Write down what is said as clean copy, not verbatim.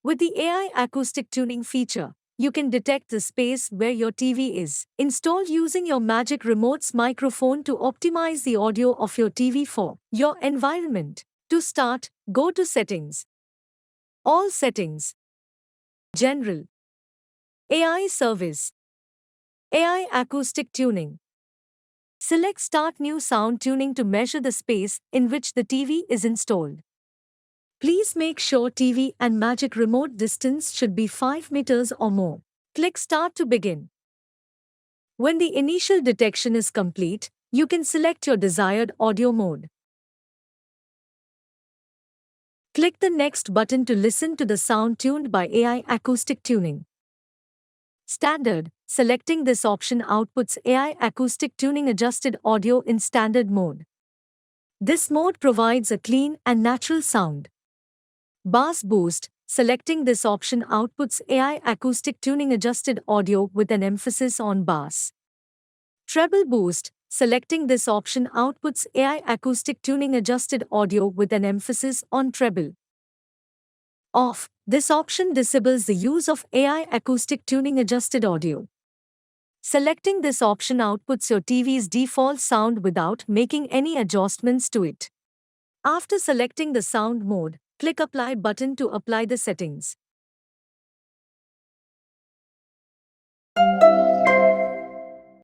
With the AI acoustic tuning feature, you can detect the space where your TV is installed using your Magic Remote's microphone to optimize the audio of your TV for your environment. To start, go to Settings, All Settings, General, AI Service, AI Acoustic Tuning. Select Start New Sound Tuning to measure the space in which the TV is installed. Please make sure TV and Magic Remote distance should be 5 meters or more. Click Start to begin. When the initial detection is complete, you can select your desired audio mode. Click the Next button to listen to the sound tuned by AI Acoustic Tuning. Standard. Selecting this option outputs AI Acoustic Tuning adjusted audio in standard mode. This mode provides a clean and natural sound. Bass Boost. Selecting this option outputs AI Acoustic Tuning adjusted audio with an emphasis on bass. Treble Boost. Selecting this option outputs AI Acoustic Tuning adjusted audio with an emphasis on treble. Off. This option disables the use of AI Acoustic Tuning adjusted audio. Selecting this option outputs your TV's default sound without making any adjustments to it. After selecting the sound mode, click Apply button to apply the settings.